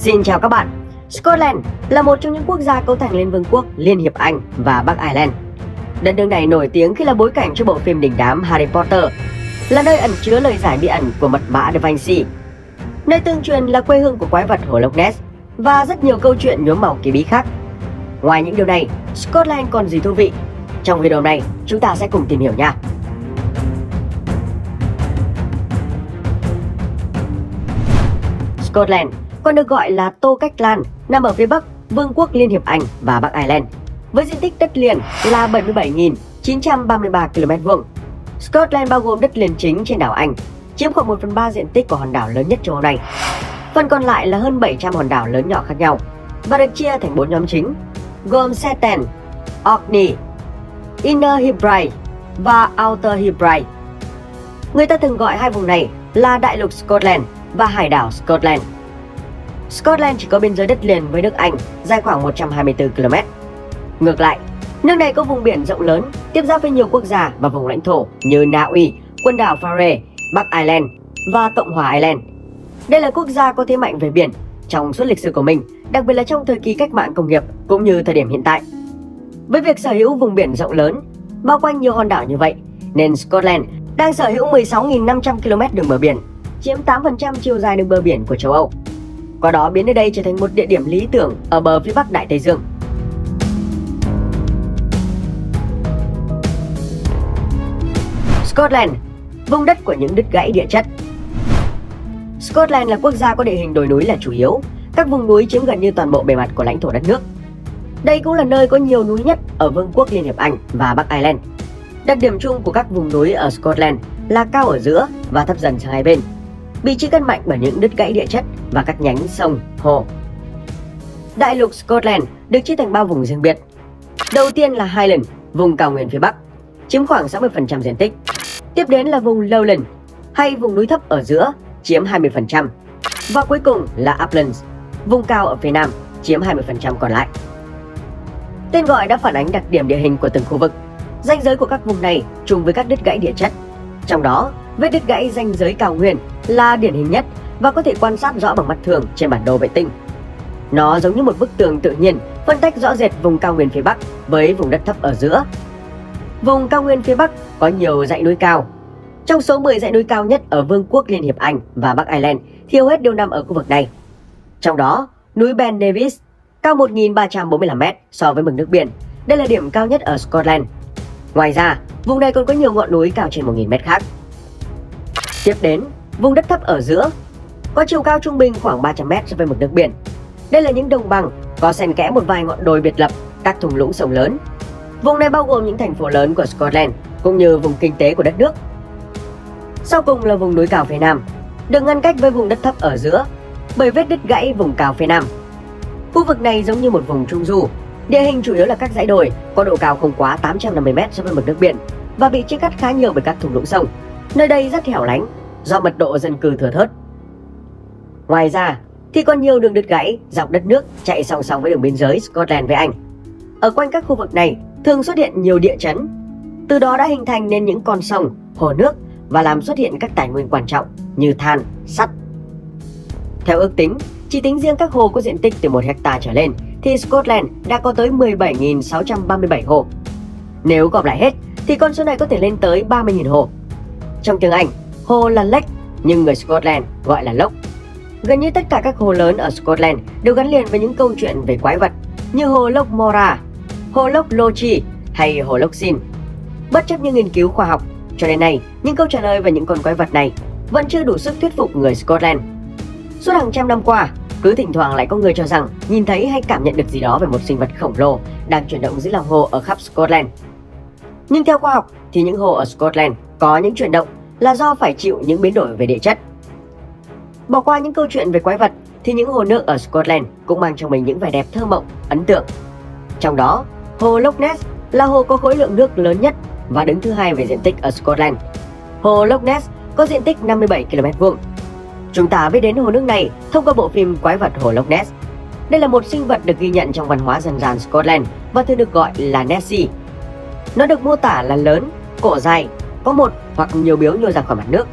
Xin chào các bạn. Scotland là một trong những quốc gia cấu thành Liên Vương quốc, Liên hiệp Anh và Bắc Ireland. Đất nước này nổi tiếng khi là bối cảnh cho bộ phim đình đám Harry Potter, là nơi ẩn chứa lời giải bí ẩn của mật mã Da Vinci, nơi tương truyền là quê hương của quái vật hồ Loch Ness và rất nhiều câu chuyện nhuốm màu kỳ bí khác. Ngoài những điều này, Scotland còn gì thú vị? Trong video này, chúng ta sẽ cùng tìm hiểu nha. Scotland còn được gọi là Tô Cách Lan, nằm ở phía bắc Vương quốc Liên hiệp Anh và Bắc Ireland, với diện tích đất liền là 77.933 km². Scotland bao gồm đất liền chính trên đảo Anh, chiếm khoảng 1/3 diện tích của hòn đảo lớn nhất châu Âu này. Phần còn lại là hơn 700 hòn đảo lớn nhỏ khác nhau và được chia thành 4 nhóm chính, gồm Shetland, Orkney, Inner Hebrides và Outer Hebrides. Người ta thường gọi hai vùng này là Đại lục Scotland và Hải đảo Scotland. Scotland chỉ có biên giới đất liền với nước Anh dài khoảng 124 km. Ngược lại, nước này có vùng biển rộng lớn, tiếp giáp với nhiều quốc gia và vùng lãnh thổ như Na Uy, quần đảo Faroe, Bắc Ireland và Cộng hòa Ireland. Đây là quốc gia có thế mạnh về biển trong suốt lịch sử của mình, đặc biệt là trong thời kỳ cách mạng công nghiệp cũng như thời điểm hiện tại. Với việc sở hữu vùng biển rộng lớn, bao quanh nhiều hòn đảo như vậy, nên Scotland đang sở hữu 16.500 km đường bờ biển, chiếm 8% chiều dài đường bờ biển của châu Âu. Qua đó biến nơi đây trở thành một địa điểm lý tưởng ở bờ phía bắc Đại Tây Dương. Scotland, vùng đất của những đứt gãy địa chất. Scotland là quốc gia có địa hình đồi núi là chủ yếu, các vùng núi chiếm gần như toàn bộ bề mặt của lãnh thổ đất nước. Đây cũng là nơi có nhiều núi nhất ở Vương quốc Liên hiệp Anh và Bắc Ireland. Đặc điểm chung của các vùng núi ở Scotland là cao ở giữa và thấp dần sang hai bên, bị chia cắt mạnh bởi những đứt gãy địa chất và các nhánh sông, hồ. Đại lục Scotland được chia thành 3 vùng riêng biệt. Đầu tiên là Highland, vùng cao nguyên phía bắc, chiếm khoảng 60% diện tích. Tiếp đến là vùng Lowland, hay vùng núi thấp ở giữa, chiếm 20%. Và cuối cùng là Uplands, vùng cao ở phía nam, chiếm 20% còn lại. Tên gọi đã phản ánh đặc điểm địa hình của từng khu vực. Ranh giới của các vùng này trùng với các đứt gãy địa chất. Trong đó, vết đứt gãy ranh giới cao nguyên là điển hình nhất và có thể quan sát rõ bằng mắt thường trên bản đồ vệ tinh. Nó giống như một bức tường tự nhiên phân tách rõ rệt vùng cao nguyên phía bắc với vùng đất thấp ở giữa. Vùng cao nguyên phía bắc có nhiều dãy núi cao. Trong số 10 dãy núi cao nhất ở Vương quốc Liên hiệp Anh và Bắc Ireland thì hầu hết đều nằm ở khu vực này. Trong đó, núi Ben Nevis cao 1.345m so với mực nước biển. Đây là điểm cao nhất ở Scotland. Ngoài ra, vùng này còn có nhiều ngọn núi cao trên 1.000m khác. Tiếp đến, vùng đất thấp ở giữa có chiều cao trung bình khoảng 300m so với mực nước biển. Đây là những đồng bằng có xen kẽ một vài ngọn đồi biệt lập, các thung lũng sông lớn. Vùng này bao gồm những thành phố lớn của Scotland cũng như vùng kinh tế của đất nước. Sau cùng là vùng núi cao phía nam, được ngăn cách với vùng đất thấp ở giữa bởi vết đứt gãy vùng cao phía nam. Khu vực này giống như một vùng trung du, địa hình chủ yếu là các dãy đồi có độ cao không quá 850m so với mực nước biển và bị chia cắt khá nhiều bởi các thung lũng sông. Nơi đây rất hẻo lánh do mật độ dân cư thưa thớt. Ngoài ra thì còn nhiều đường đứt gãy dọc đất nước chạy song song với đường biên giới Scotland với Anh. Ở quanh các khu vực này thường xuất hiện nhiều địa chấn, từ đó đã hình thành nên những con sông, hồ nước và làm xuất hiện các tài nguyên quan trọng như than, sắt. Theo ước tính, chỉ tính riêng các hồ có diện tích từ 1 hectare trở lên thì Scotland đã có tới 17.637 hồ. Nếu gộp lại hết thì con số này có thể lên tới 30.000 hồ. Trong tiếng Anh, hồ là lake nhưng người Scotland gọi là loch. Gần như tất cả các hồ lớn ở Scotland đều gắn liền với những câu chuyện về quái vật như hồ Loch Morar, hồ Loch Lothian hay hồ Loch Sin. Bất chấp những nghiên cứu khoa học, cho đến nay những câu trả lời về những con quái vật này vẫn chưa đủ sức thuyết phục người Scotland. Suốt hàng trăm năm qua, cứ thỉnh thoảng lại có người cho rằng nhìn thấy hay cảm nhận được gì đó về một sinh vật khổng lồ đang chuyển động dưới lòng hồ ở khắp Scotland. Nhưng theo khoa học thì những hồ ở Scotland có những chuyển động là do phải chịu những biến đổi về địa chất. Bỏ qua những câu chuyện về quái vật thì những hồ nước ở Scotland cũng mang trong mình những vẻ đẹp thơ mộng, ấn tượng. Trong đó, hồ Loch Ness là hồ có khối lượng nước lớn nhất và đứng thứ hai về diện tích ở Scotland. Hồ Loch Ness có diện tích 57 km². Chúng ta biết đến hồ nước này thông qua bộ phim Quái vật hồ Loch Ness. Đây là một sinh vật được ghi nhận trong văn hóa dân gian Scotland và thường được gọi là Nessie. Nó được mô tả là lớn, cổ dài, có một hoặc nhiều biếu nhô ra khỏi mặt nước.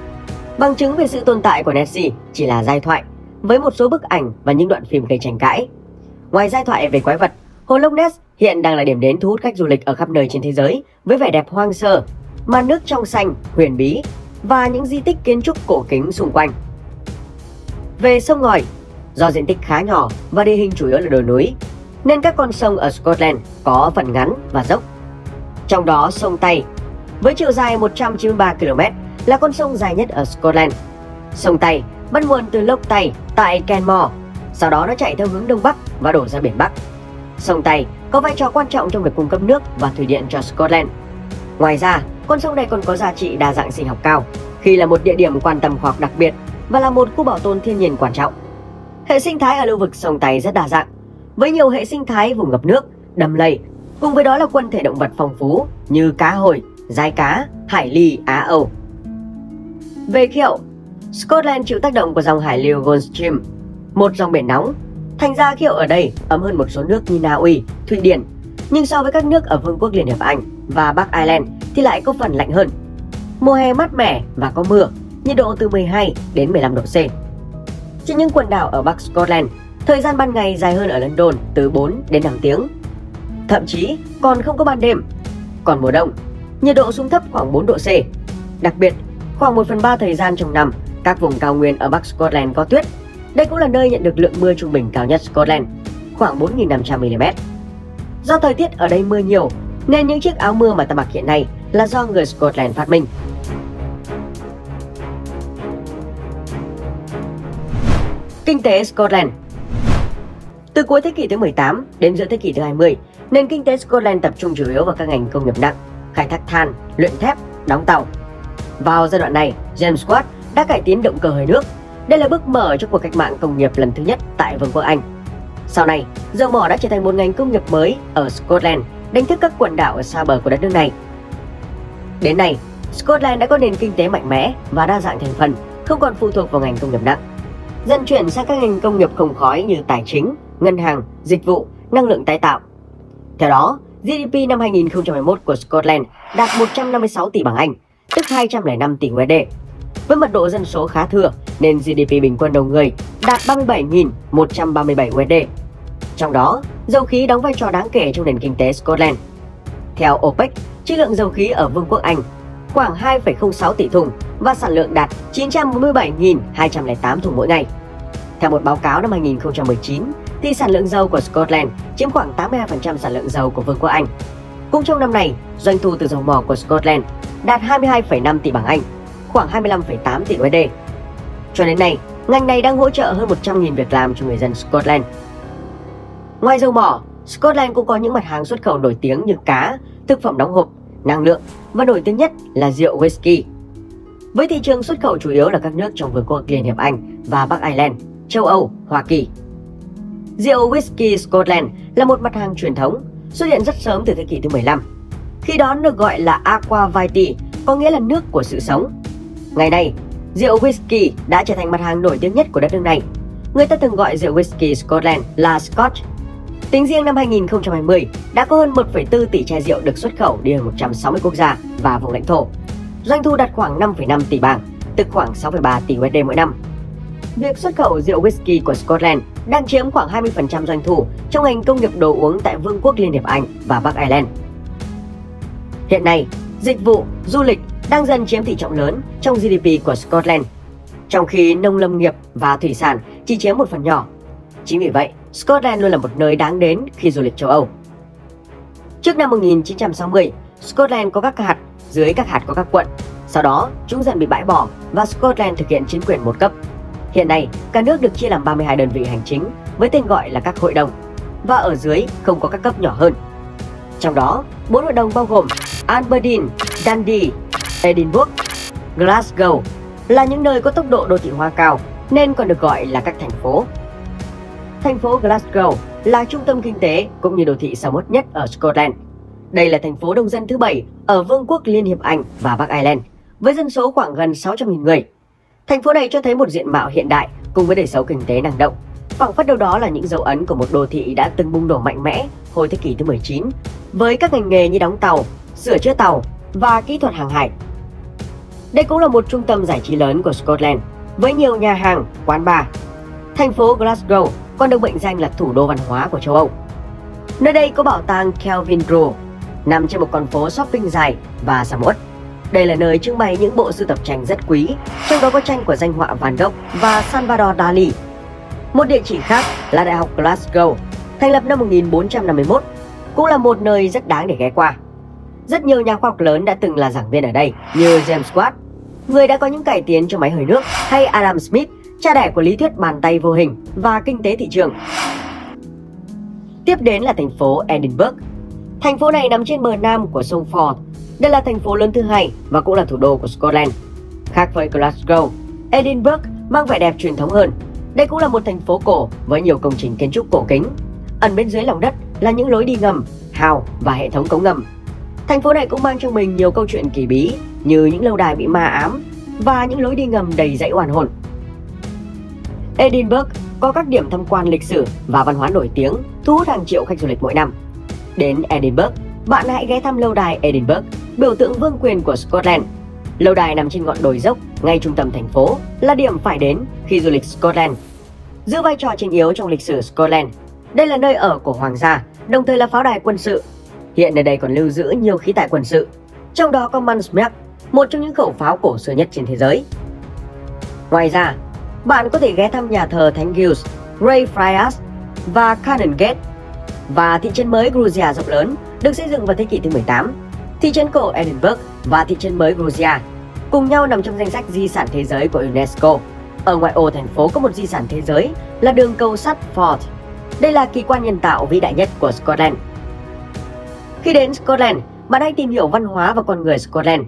Bằng chứng về sự tồn tại của Nessie chỉ là giai thoại với một số bức ảnh và những đoạn phim gây tranh cãi. Ngoài giai thoại về quái vật, hồ Loch Ness hiện đang là điểm đến thu hút khách du lịch ở khắp nơi trên thế giới với vẻ đẹp hoang sơ, màn nước trong xanh, huyền bí và những di tích kiến trúc cổ kính xung quanh. Về sông ngòi, do diện tích khá nhỏ và địa hình chủ yếu là đồi núi, nên các con sông ở Scotland có phần ngắn và dốc. Trong đó sông Tay, với chiều dài 193 km, là con sông dài nhất ở Scotland. Sông Tay bắt nguồn từ Loch Tay tại Kenmore, sau đó nó chạy theo hướng đông bắc và đổ ra biển Bắc. Sông Tay có vai trò quan trọng trong việc cung cấp nước và thủy điện cho Scotland. Ngoài ra, con sông này còn có giá trị đa dạng sinh học cao, khi là một địa điểm quan tâm khoa học đặc biệt và là một khu bảo tồn thiên nhiên quan trọng. Hệ sinh thái ở lưu vực sông Tay rất đa dạng, với nhiều hệ sinh thái vùng ngập nước, đầm lầy, cùng với đó là quần thể động vật phong phú như cá hồi, dái cá, hải ly, á âu. Về khí hậu, Scotland chịu tác động của dòng hải lưu Gulf Stream, một dòng biển nóng. Thành ra khí hậu ở đây ấm hơn một số nước như Na Uy, Thụy Điển, nhưng so với các nước ở Vương quốc Liên hiệp Anh và Bắc Ireland thì lại có phần lạnh hơn. Mùa hè mát mẻ và có mưa, nhiệt độ từ 12 đến 15 độ C. Trên những quần đảo ở Bắc Scotland, thời gian ban ngày dài hơn ở London từ 4 đến 5 tiếng. Thậm chí còn không có ban đêm. Còn mùa đông, nhiệt độ xuống thấp khoảng 4 độ C. Đặc biệt, khoảng 1/3 thời gian trong năm, các vùng cao nguyên ở Bắc Scotland có tuyết. Đây cũng là nơi nhận được lượng mưa trung bình cao nhất Scotland, khoảng 4.500 mm. Do thời tiết ở đây mưa nhiều, nên những chiếc áo mưa mà ta mặc hiện nay là do người Scotland phát minh. Kinh tế Scotland. Từ cuối thế kỷ thứ 18 đến giữa thế kỷ thứ 20, nền kinh tế Scotland tập trung chủ yếu vào các ngành công nghiệp nặng, khai thác than, luyện thép, đóng tàu. Vào giai đoạn này, James Watt đã cải tiến động cơ hơi nước. Đây là bước mở cho cuộc cách mạng công nghiệp lần thứ nhất tại Vương quốc Anh. Sau này, dầu mỏ đã trở thành một ngành công nghiệp mới ở Scotland, đánh thức các quần đảo ở xa bờ của đất nước này. Đến nay, Scotland đã có nền kinh tế mạnh mẽ và đa dạng thành phần, không còn phụ thuộc vào ngành công nghiệp nặng, dần chuyển sang các ngành công nghiệp không khói như tài chính, ngân hàng, dịch vụ, năng lượng tái tạo. Theo đó, GDP năm 2011 của Scotland đạt 156 tỷ bảng Anh, tức 205 tỷ USD. Với mật độ dân số khá thưa, nên GDP bình quân đầu người đạt 37.137 USD. Trong đó, dầu khí đóng vai trò đáng kể trong nền kinh tế Scotland. Theo OPEC, trữ lượng dầu khí ở Vương quốc Anh khoảng 2,06 tỷ thùng và sản lượng đạt 947.208 thùng mỗi ngày. Theo một báo cáo năm 2019, thì sản lượng dầu của Scotland chiếm khoảng 82% sản lượng dầu của Vương quốc Anh. Cũng trong năm này, doanh thu từ dầu mỏ của Scotland đạt 22,5 tỷ bảng Anh, khoảng 25,8 tỷ USD. Cho đến nay, ngành này đang hỗ trợ hơn 100.000 việc làm cho người dân Scotland. Ngoài dầu mỏ, Scotland cũng có những mặt hàng xuất khẩu nổi tiếng như cá, thực phẩm đóng hộp, năng lượng và nổi tiếng nhất là rượu whisky. Với thị trường xuất khẩu chủ yếu là các nước trong Vương quốc Liên hiệp Anh và Bắc Ireland, châu Âu, Hoa Kỳ. Rượu whisky Scotland là một mặt hàng truyền thống, xuất hiện rất sớm từ thế kỷ thứ 15. Khi đó được gọi là aqua vitae, có nghĩa là nước của sự sống. Ngày nay, rượu whisky đã trở thành mặt hàng nổi tiếng nhất của đất nước này. Người ta thường gọi rượu whisky Scotland là Scotch. Tính riêng năm 2020, đã có hơn 1,4 tỷ chai rượu được xuất khẩu đi ở 160 quốc gia và vùng lãnh thổ. Doanh thu đạt khoảng 5,5 tỷ bảng, tức khoảng 6,3 tỷ USD mỗi năm. Việc xuất khẩu rượu whisky của Scotland đang chiếm khoảng 20% doanh thu trong ngành công nghiệp đồ uống tại Vương quốc Liên hiệp Anh và Bắc Ireland. Hiện nay, dịch vụ, du lịch đang dần chiếm tỷ trọng lớn trong GDP của Scotland, trong khi nông lâm nghiệp và thủy sản chỉ chiếm một phần nhỏ. Chính vì vậy, Scotland luôn là một nơi đáng đến khi du lịch châu Âu. Trước năm 1960, Scotland có các hạt, dưới các hạt có các quận. Sau đó, chúng dần bị bãi bỏ và Scotland thực hiện chính quyền một cấp. Hiện nay, cả nước được chia làm 32 đơn vị hành chính với tên gọi là các hội đồng, và ở dưới không có các cấp nhỏ hơn. Trong đó, 4 hội đồng bao gồm Aberdeen, Dundee, Edinburgh, Glasgow là những nơi có tốc độ đô thị hóa cao nên còn được gọi là các thành phố. Thành phố Glasgow là trung tâm kinh tế cũng như đô thị sầm uất nhất ở Scotland. Đây là thành phố đông dân thứ 7 ở Vương quốc Liên hiệp Anh và Bắc Ireland, với dân số khoảng gần 600.000 người. Thành phố này cho thấy một diện mạo hiện đại cùng với đời sống kinh tế năng động. Phảng phất đâu đó là những dấu ấn của một đô thị đã từng bùng nổ mạnh mẽ hồi thế kỷ thứ 19, với các ngành nghề như đóng tàu, sửa chữa tàu và kỹ thuật hàng hải. Đây cũng là một trung tâm giải trí lớn của Scotland, với nhiều nhà hàng, quán bar. Thành phố Glasgow còn được mệnh danh là thủ đô văn hóa của châu Âu. Nơi đây có bảo tàng Kelvin Row, nằm trên một con phố shopping dài và sầm uất. Đây là nơi trưng bày những bộ sưu tập tranh rất quý, trong đó có tranh của danh họa Van Gogh và Salvador Dali. Một địa chỉ khác là Đại học Glasgow, thành lập năm 1451, cũng là một nơi rất đáng để ghé qua. Rất nhiều nhà khoa học lớn đã từng là giảng viên ở đây, như James Watt, người đã có những cải tiến cho máy hơi nước, hay Adam Smith, cha đẻ của lý thuyết bàn tay vô hình và kinh tế thị trường. Tiếp đến là thành phố Edinburgh. Thành phố này nằm trên bờ nam của sông Forth. Đây là thành phố lớn thứ hai và cũng là thủ đô của Scotland. Khác với Glasgow, Edinburgh mang vẻ đẹp truyền thống hơn. Đây cũng là một thành phố cổ với nhiều công trình kiến trúc cổ kính. Ẩn bên dưới lòng đất là những lối đi ngầm, hào và hệ thống cống ngầm. Thành phố này cũng mang trong mình nhiều câu chuyện kỳ bí như những lâu đài bị ma ám và những lối đi ngầm đầy dãy oan hồn. Edinburgh có các điểm tham quan lịch sử và văn hóa nổi tiếng, thu hút hàng triệu khách du lịch mỗi năm. Đến Edinburgh, bạn hãy ghé thăm lâu đài Edinburgh, biểu tượng vương quyền của Scotland. Lâu đài nằm trên ngọn đồi dốc ngay trung tâm thành phố, là điểm phải đến khi du lịch Scotland. Giữ vai trò chính yếu trong lịch sử Scotland, đây là nơi ở của hoàng gia, đồng thời là pháo đài quân sự. Hiện ở đây còn lưu giữ nhiều khí tài quân sự, trong đó có Mansmech, một trong những khẩu pháo cổ xưa nhất trên thế giới. Ngoài ra, bạn có thể ghé thăm nhà thờ Thánh Giles, Greyfriars và Canongate. Và thị trấn mới Georgia rộng lớn được xây dựng vào thế kỷ thứ 18. Thị trấn cổ Edinburgh và thị trấn mới Georgia cùng nhau nằm trong danh sách di sản thế giới của UNESCO. Ở ngoại ô thành phố có một di sản thế giới là đường cầu sắt Forth. Đây là kỳ quan nhân tạo vĩ đại nhất của Scotland. Khi đến Scotland, bạn hãy tìm hiểu văn hóa và con người Scotland.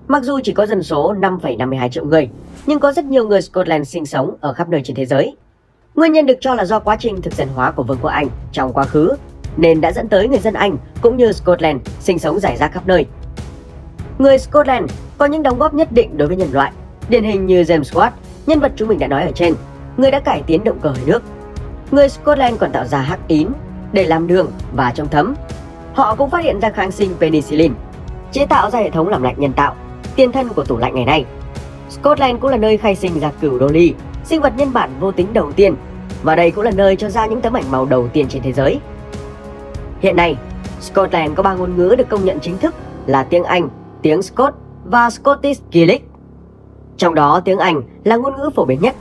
Mặc dù chỉ có dân số 5,52 triệu người, nhưng có rất nhiều người Scotland sinh sống ở khắp nơi trên thế giới. Nguyên nhân được cho là do quá trình thực dân hóa của Vương quốc Anh trong quá khứ, nên đã dẫn tới người dân Anh cũng như Scotland sinh sống rải rác khắp nơi. Người Scotland có những đóng góp nhất định đối với nhân loại, điển hình như James Watt, nhân vật chúng mình đã nói ở trên, người đã cải tiến động cơ hơi nước. Người Scotland còn tạo ra hắc ín để làm đường và chống thấm. Họ cũng phát hiện ra kháng sinh penicillin, chế tạo ra hệ thống làm lạnh nhân tạo, tiền thân của tủ lạnh ngày nay. Scotland cũng là nơi khai sinh ra cừu Dolly, sinh vật nhân bản vô tính đầu tiên, và đây cũng là nơi cho ra những tấm ảnh màu đầu tiên trên thế giới. Hiện nay, Scotland có 3 ngôn ngữ được công nhận chính thức là tiếng Anh, tiếng Scots và Scottish Gaelic. Trong đó tiếng Anh là ngôn ngữ phổ biến nhất.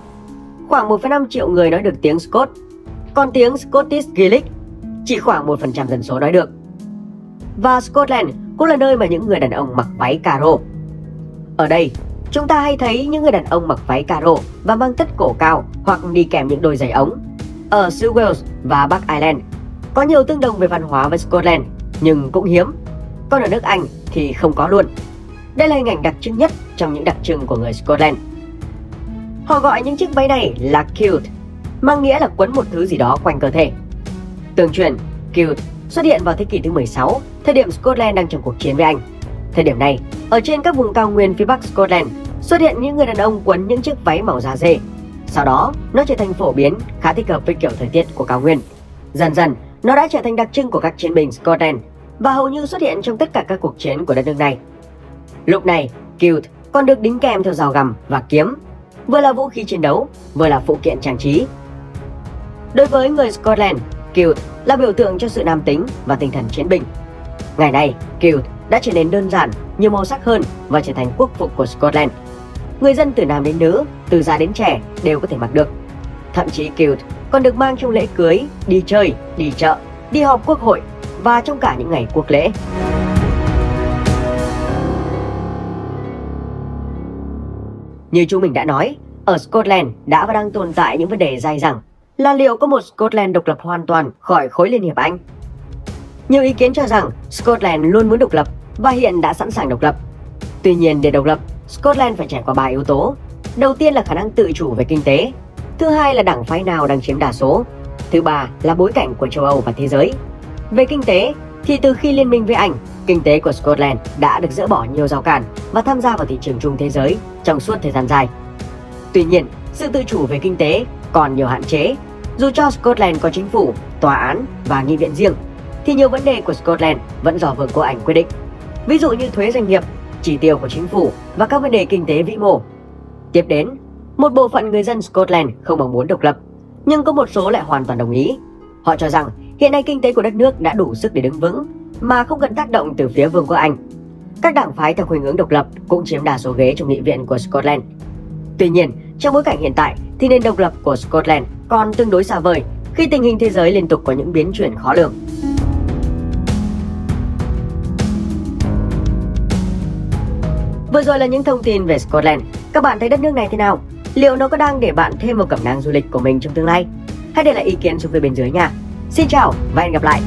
Khoảng 1,5 triệu người nói được tiếng Scots, còn tiếng Scottish Gaelic chỉ khoảng 1% dân số nói được. Và Scotland cũng là nơi mà những người đàn ông mặc váy caro. Ở đây, chúng ta hay thấy những người đàn ông mặc váy caro và mang tất cổ cao hoặc đi kèm những đôi giày ống. Ở xứ Wales và Bắc Ireland có nhiều tương đồng về văn hóa với Scotland, nhưng cũng hiếm. Còn ở nước Anh thì không có luôn. Đây là hình ảnh đặc trưng nhất trong những đặc trưng của người Scotland. Họ gọi những chiếc váy này là kilt, mang nghĩa là quấn một thứ gì đó quanh cơ thể. Tương truyền, kilt xuất hiện vào thế kỷ thứ 16, thời điểm Scotland đang trong cuộc chiến với Anh. Thời điểm này, ở trên các vùng cao nguyên phía Bắc Scotland xuất hiện những người đàn ông quấn những chiếc váy màu da dê. Sau đó, nó trở thành phổ biến, khá thích hợp với kiểu thời tiết của cao nguyên. Dần dần, nó đã trở thành đặc trưng của các chiến binh Scotland và hầu như xuất hiện trong tất cả các cuộc chiến của đất nước này. Lúc này, kilt còn được đính kèm theo dao găm và kiếm, vừa là vũ khí chiến đấu, vừa là phụ kiện trang trí. Đối với người Scotland, kilt là biểu tượng cho sự nam tính và tinh thần chiến binh. Ngày nay, kilt đã trở nên đơn giản, nhiều màu sắc hơn và trở thành quốc phục của Scotland. Người dân từ nam đến nữ, từ già đến trẻ đều có thể mặc được. Thậm chí kilt còn được mang trong lễ cưới, đi chơi, đi chợ, đi họp quốc hội và trong cả những ngày quốc lễ. Như chúng mình đã nói, ở Scotland đã và đang tồn tại những vấn đề dai dẳng là liệu có một Scotland độc lập hoàn toàn khỏi khối Liên hiệp Anh. Nhiều ý kiến cho rằng Scotland luôn muốn độc lập và hiện đã sẵn sàng độc lập. Tuy nhiên, để độc lập, Scotland phải trải qua 3 yếu tố. Đầu tiên là khả năng tự chủ về kinh tế. Thứ hai là đảng phái nào đang chiếm đa số. Thứ ba là bối cảnh của châu Âu và thế giới. Về kinh tế thì từ khi liên minh với Anh, kinh tế của Scotland đã được dỡ bỏ nhiều rào cản và tham gia vào thị trường chung thế giới trong suốt thời gian dài. Tuy nhiên, sự tự chủ về kinh tế còn nhiều hạn chế. Dù cho Scotland có chính phủ, tòa án và nghị viện riêng, thì nhiều vấn đề của Scotland vẫn do Vương quốc Anh quyết định. Ví dụ như thuế doanh nghiệp, chỉ tiêu của chính phủ và các vấn đề kinh tế vĩ mô. Tiếp đến, một bộ phận người dân Scotland không mong muốn độc lập, Nhưng có một số lại hoàn toàn đồng ý. Họ cho rằng hiện nay kinh tế của đất nước đã đủ sức để đứng vững mà không cần tác động từ phía Vương quốc Anh. Các đảng phái theo khuynh hướng độc lập cũng chiếm đa số ghế trong nghị viện của Scotland. Tuy nhiên, trong bối cảnh hiện tại thì nền độc lập của Scotland còn tương đối xa vời khi tình hình thế giới liên tục có những biến chuyển khó lường. Vừa rồi là những thông tin về Scotland. Các bạn thấy đất nước này thế nào? Liệu nó có đang để bạn thêm vào cẩm nang du lịch của mình trong tương lai? Hãy để lại ý kiến xuống phía bên dưới nha. Xin chào và hẹn gặp lại!